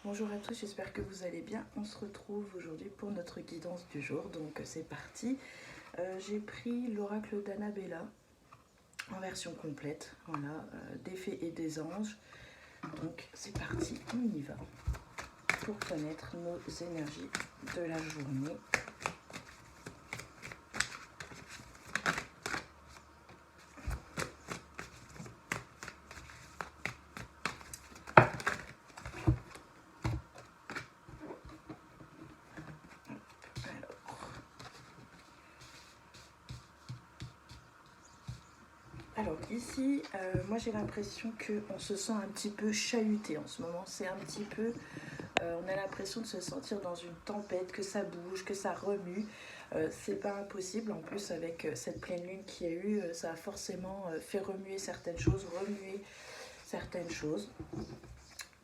Bonjour à tous, j'espère que vous allez bien. On se retrouve aujourd'hui pour notre guidance du jour, donc c'est parti. J'ai pris l'oracle d'Annabella en version complète, voilà, des fées et des anges. Donc c'est parti, on y va pour connaître nos énergies de la journée. Alors ici, moi j'ai l'impression qu'on se sent un petit peu chahuté en ce moment. C'est un petit peu, on a l'impression de se sentir dans une tempête, que ça bouge, que ça remue. C'est pas impossible, en plus avec cette pleine lune qu'il y a eu, ça a forcément fait remuer certaines choses, remuer certaines choses.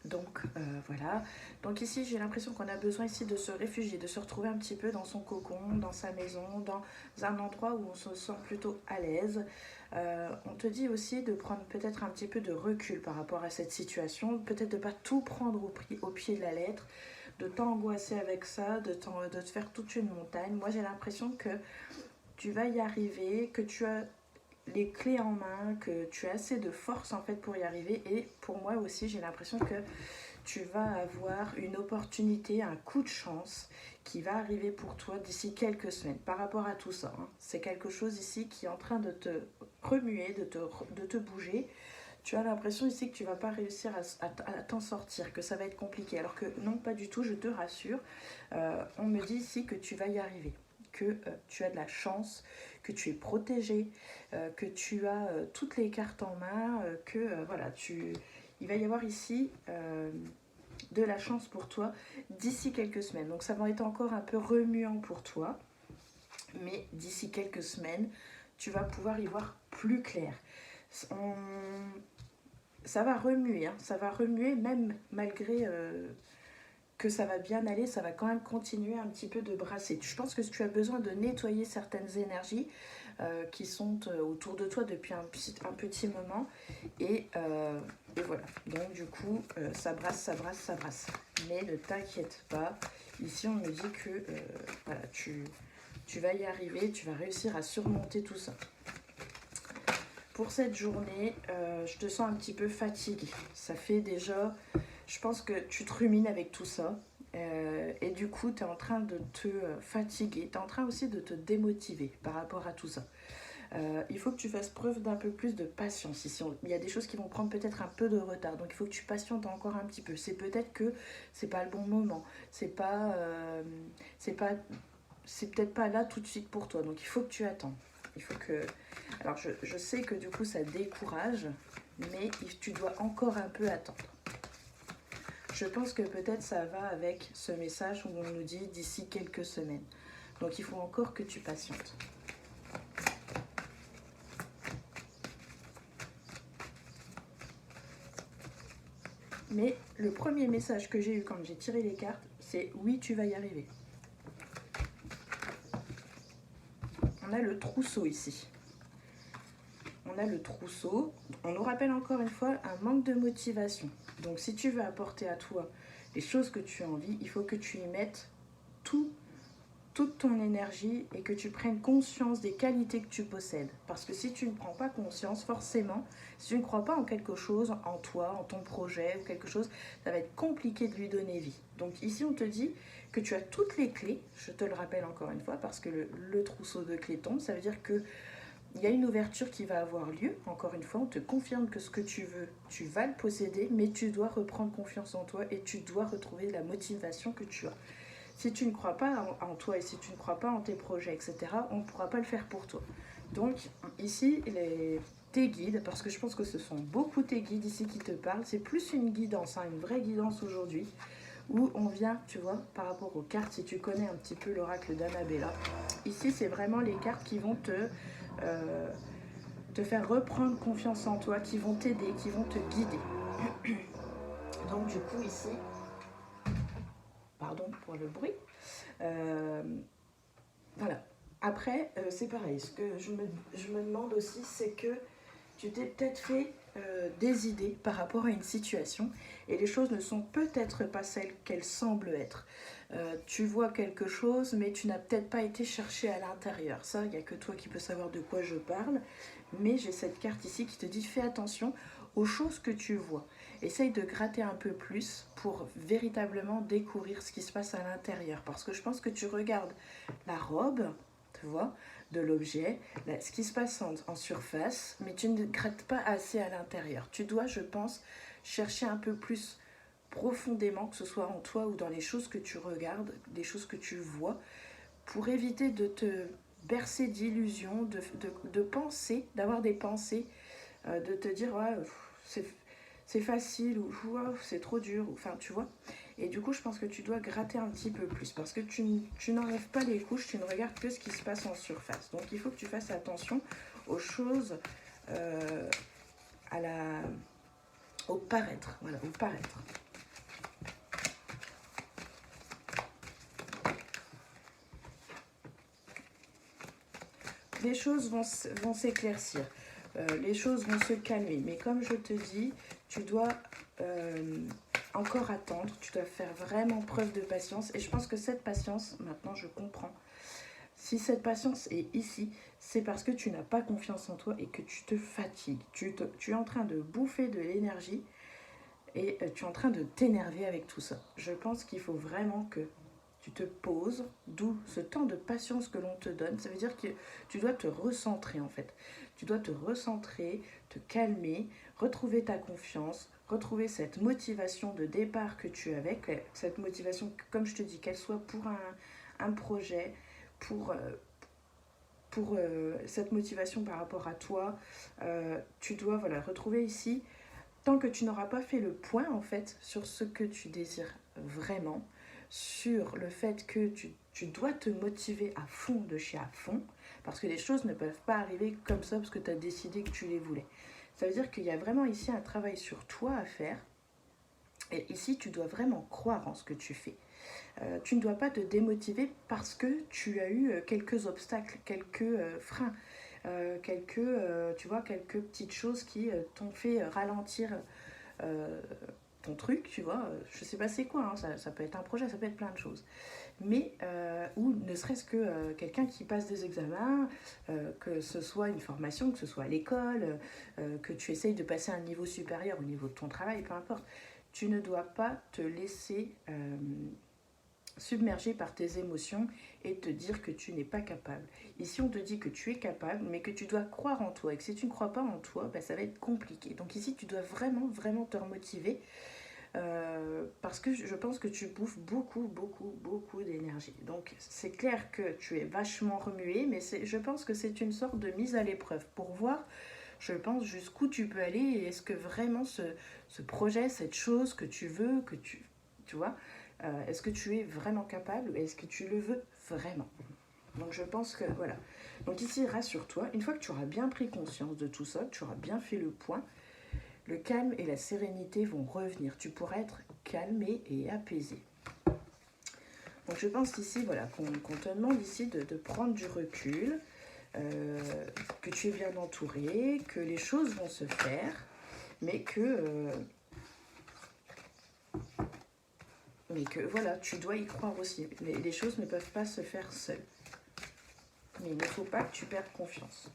Donc voilà, donc ici j'ai l'impression qu'on a besoin ici de se réfugier, de se retrouver un petit peu dans son cocon, dans sa maison, dans un endroit où on se sent plutôt à l'aise. On te dit aussi de prendre peut-être un petit peu de recul par rapport à cette situation, peut-être de ne pas tout prendre au pied de la lettre, de t'angoisser avec ça, de te faire toute une montagne. Moi j'ai l'impression que tu vas y arriver, que tu as les clés en main, que tu as assez de force en fait pour y arriver. Et pour moi aussi j'ai l'impression que tu vas avoir une opportunité, un coup de chance qui va arriver pour toi d'ici quelques semaines par rapport à tout ça. C'est quelque chose ici qui est en train de te remuer, de te bouger. Tu as l'impression ici que tu ne vas pas réussir à t'en sortir, que ça va être compliqué. Alors que non, pas du tout, je te rassure. On me dit ici que tu vas y arriver, que tu as de la chance, que tu es protégé, que tu as toutes les cartes en main, que voilà, il va y avoir ici de la chance pour toi d'ici quelques semaines. Donc ça va être encore un peu remuant pour toi, mais d'ici quelques semaines, tu vas pouvoir y voir plus clair. Ça va remuer, hein, ça va remuer même malgré que ça va bien aller, ça va quand même continuer un petit peu de brasser. Je pense que tu as besoin de nettoyer certaines énergies qui sont autour de toi depuis un petit moment. Et voilà, donc du coup, ça brasse, ça brasse, ça brasse. Mais ne t'inquiète pas, ici on me dit que voilà, tu vas y arriver, tu vas réussir à surmonter tout ça. Pour cette journée, je te sens un petit peu fatiguée. Ça fait déjà, je pense que tu te rumines avec tout ça. Et du coup, tu es en train de te fatiguer. Tu es en train aussi de te démotiver par rapport à tout ça. Il faut que tu fasses preuve d'un peu plus de patience ici. Il y a des choses qui vont prendre peut-être un peu de retard. Donc il faut que tu patientes encore un petit peu. C'est peut-être que c'est pas le bon moment. C'est peut-être pas là tout de suite pour toi. Donc il faut que tu attendes. Il faut que... Alors je sais que du coup ça décourage, mais tu dois encore un peu attendre. Je pense que peut-être ça va avec ce message où on nous dit d'ici quelques semaines. Donc il faut encore que tu patientes. Mais le premier message que j'ai eu quand j'ai tiré les cartes, c'est oui, tu vas y arriver. On a le trousseau ici. On a le trousseau. On nous rappelle encore une fois un manque de motivation. Donc si tu veux apporter à toi les choses que tu as envie, il faut que tu y mettes toute ton énergie et que tu prennes conscience des qualités que tu possèdes. Parce que si tu ne prends pas conscience, forcément, si tu ne crois pas en quelque chose, en toi, en ton projet ou quelque chose, ça va être compliqué de lui donner vie. Donc ici, on te dit que tu as toutes les clés, je te le rappelle encore une fois, parce que le trousseau de clés tombe, ça veut dire que il y a une ouverture qui va avoir lieu. Encore une fois, on te confirme que ce que tu veux, tu vas le posséder, mais tu dois reprendre confiance en toi et tu dois retrouver la motivation que tu as. Si tu ne crois pas en toi et si tu ne crois pas en tes projets, etc., on ne pourra pas le faire pour toi. Donc ici, tes guides, parce que je pense que ce sont beaucoup tes guides ici qui te parlent, c'est plus une guidance, une vraie guidance aujourd'hui, où on vient, tu vois, par rapport aux cartes, si tu connais un petit peu l'oracle d'Annabella. Ici, c'est vraiment les cartes qui vont te faire reprendre confiance en toi, qui vont t'aider, qui vont te guider. Donc du coup ici, pardon pour le bruit, voilà. Après, c'est pareil, ce que je me demande aussi, c'est que tu t'es peut-être fait des idées par rapport à une situation et les choses ne sont peut-être pas celles qu'elles semblent être. Tu vois quelque chose mais tu n'as peut-être pas été chercher à l'intérieur. Ça, il n'y a que toi qui peux savoir de quoi je parle. Mais j'ai cette carte ici qui te dit fais attention aux choses que tu vois. Essaye de gratter un peu plus pour véritablement découvrir ce qui se passe à l'intérieur. Parce que je pense que tu regardes la robe, tu vois, de l'objet, ce qui se passe en surface, mais tu ne grattes pas assez à l'intérieur. Tu dois, je pense, chercher un peu plus profondément, que ce soit en toi ou dans les choses que tu regardes, des choses que tu vois, pour éviter de te bercer d'illusions, de penser, d'avoir des pensées, de te dire ouais, c'est facile ou wow, c'est trop dur, enfin tu vois. Et du coup, je pense que tu dois gratter un petit peu plus parce que tu n'enlèves pas les couches, tu ne regardes que ce qui se passe en surface. Donc il faut que tu fasses attention aux choses, à la, au paraître. Voilà, au paraître. Les choses vont s'éclaircir, les choses vont se calmer. Mais comme je te dis, tu dois encore attendre, tu dois faire vraiment preuve de patience. Et je pense que cette patience, maintenant je comprends, si cette patience est ici, c'est parce que tu n'as pas confiance en toi et que tu te fatigues. Tu es en train de bouffer de l'énergie et tu es en train de t'énerver avec tout ça. Je pense qu'il faut vraiment que tu te poses, d'où ce temps de patience que l'on te donne. Ça veut dire que tu dois te recentrer en fait. Tu dois te recentrer, te calmer, retrouver ta confiance, retrouver cette motivation de départ que tu avais, cette motivation, comme je te dis, qu'elle soit pour un projet, pour cette motivation par rapport à toi. Tu dois voilà, retrouver ici, tant que tu n'auras pas fait le point en fait sur ce que tu désires vraiment, sur le fait que tu dois te motiver à fond de chez à fond, parce que les choses ne peuvent pas arriver comme ça parce que tu as décidé que tu les voulais. Ça veut dire qu'il y a vraiment ici un travail sur toi à faire. Et ici, tu dois vraiment croire en ce que tu fais. Tu ne dois pas te démotiver parce que tu as eu quelques obstacles, quelques freins, tu vois, quelques petites choses qui t'ont fait ralentir euh, ton truc, tu vois. Je sais pas c'est quoi, hein, ça peut être un projet, ça peut être plein de choses. Mais, ou ne serait-ce que quelqu'un qui passe des examens, que ce soit une formation, que ce soit à l'école, que tu essayes de passer à un niveau supérieur au niveau de ton travail, peu importe. Tu ne dois pas te laisser submergé par tes émotions et te dire que tu n'es pas capable. Ici, on te dit que tu es capable, mais que tu dois croire en toi. Et que si tu ne crois pas en toi, bah, ça va être compliqué. Donc ici, tu dois vraiment, vraiment te remotiver. Parce que je pense que tu bouffes beaucoup, beaucoup, beaucoup d'énergie. Donc c'est clair que tu es vachement remué, mais je pense que c'est une sorte de mise à l'épreuve pour voir, je pense, jusqu'où tu peux aller et est-ce que vraiment ce projet, cette chose que tu veux, tu vois, est-ce que tu es vraiment capable et est-ce que tu le veux vraiment. Donc je pense que voilà. Donc ici, rassure-toi, une fois que tu auras bien pris conscience de tout ça, que tu auras bien fait le point, le calme et la sérénité vont revenir. Tu pourras être calmé et apaisé. Donc je pense ici voilà, qu'on te demande ici de prendre du recul, que tu es bien entouré, que les choses vont se faire, mais que voilà, tu dois y croire aussi. Les choses ne peuvent pas se faire seules. Mais il ne faut pas que tu perdes confiance.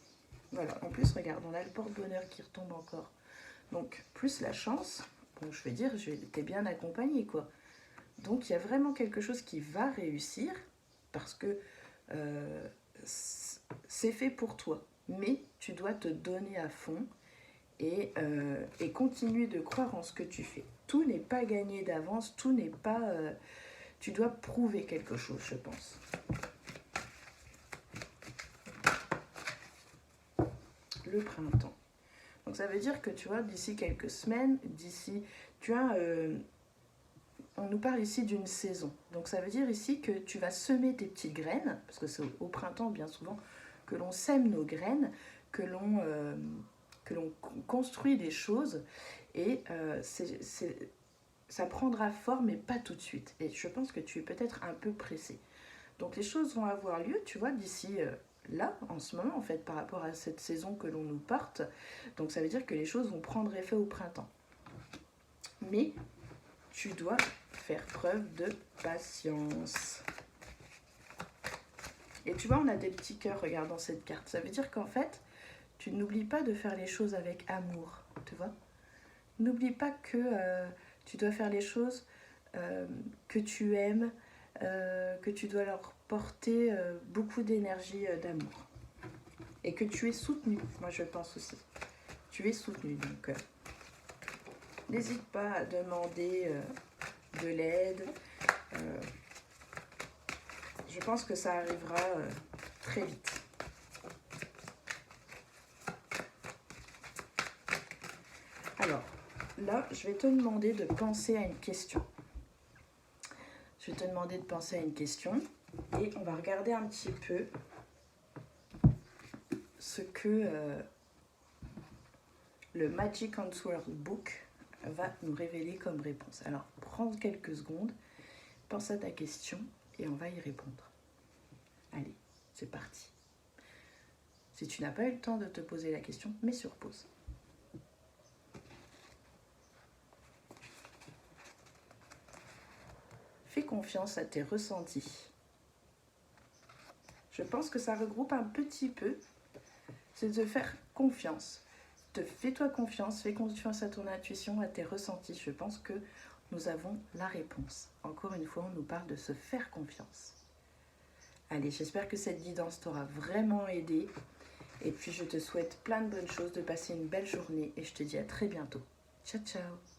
Voilà, en plus, regarde, on a le porte-bonheur qui retombe encore. Donc, plus la chance, bon, je vais dire, t'es bien accompagné, quoi. Donc, il y a vraiment quelque chose qui va réussir, parce que c'est fait pour toi. Mais tu dois te donner à fond et continuer de croire en ce que tu fais. Tout n'est pas gagné d'avance, tout n'est pas... tu dois prouver quelque chose, je pense. Le printemps. Donc ça veut dire que tu vois, d'ici quelques semaines, on nous parle ici d'une saison. Donc ça veut dire ici que tu vas semer tes petites graines, parce que c'est au printemps bien souvent que l'on sème nos graines, que l'on construit des choses, et ça prendra forme, mais pas tout de suite. Et je pense que tu es peut-être un peu pressé. Donc les choses vont avoir lieu, tu vois, d'ici là, en ce moment, en fait, par rapport à cette saison que l'on nous porte. Donc ça veut dire que les choses vont prendre effet au printemps. Mais tu dois faire preuve de patience. Et tu vois, on a des petits cœurs, regarde dans cette carte. Ça veut dire qu'en fait, tu n'oublies pas de faire les choses avec amour, tu vois. N'oublie pas que tu dois faire les choses que tu aimes, que tu dois leur porter beaucoup d'énergie, d'amour. Et que tu es soutenu, moi je pense aussi. Tu es soutenu, donc n'hésite pas à demander de l'aide. Je pense que ça arrivera très vite. Alors, là, je vais te demander de penser à une question. Je vais te demander de penser à une question et on va regarder un petit peu ce que le Magic Answer Book va nous révéler comme réponse. Alors, prends quelques secondes, pense à ta question et on va y répondre. Allez, c'est parti. Si tu n'as pas eu le temps de te poser la question, mets sur pause. Fais confiance à tes ressentis. Je pense que ça regroupe un petit peu, c'est de faire confiance. Fais-toi confiance, fais confiance à ton intuition, à tes ressentis. Je pense que nous avons la réponse. Encore une fois, on nous parle de se faire confiance. Allez, j'espère que cette guidance t'aura vraiment aidé. Et puis, je te souhaite plein de bonnes choses, de passer une belle journée. Et je te dis à très bientôt. Ciao, ciao!